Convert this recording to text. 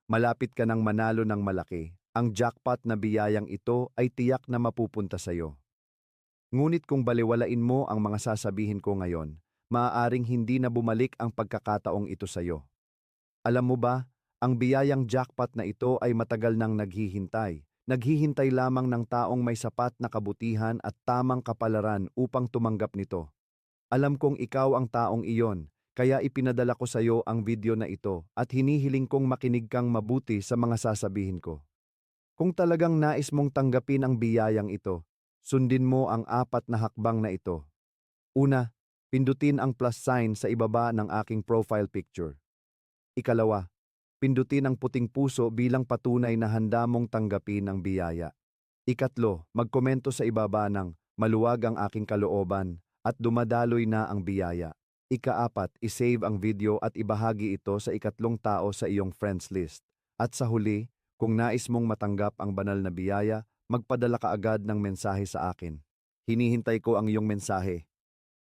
Malapit ka ng manalo ng malaki. Ang jackpot na biyayang ito ay tiyak na mapupunta sa'yo. Ngunit kung balewalain mo ang mga sasabihin ko ngayon, maaaring hindi na bumalik ang pagkakataong ito sa'yo. Alam mo ba, ang biyayang jackpot na ito ay matagal nang naghihintay. Naghihintay lamang ng taong may sapat na kabutihan at tamang kapalaran upang tumanggap nito. Alam kong ikaw ang taong iyon, kaya ipinadala ko sa iyo ang video na ito at hinihiling kong makinig kang mabuti sa mga sasabihin ko. Kung talagang nais mong tanggapin ang biyayang ito, sundin mo ang apat na hakbang na ito. Una, pindutin ang plus sign sa ibaba ng aking profile picture. Ikalawa, pindutin ang puting puso bilang patunay na handa mong tanggapin ang biyaya. Ikatlo, magkomento sa ibaba ng maluwag ang aking kalooban at dumadaloy na ang biyaya. Ikaapat, isave ang video at ibahagi ito sa ikatlong tao sa iyong friends list. At sa huli, kung nais mong matanggap ang banal na biyaya, magpadala ka agad ng mensahe sa akin. Hinihintay ko ang iyong mensahe.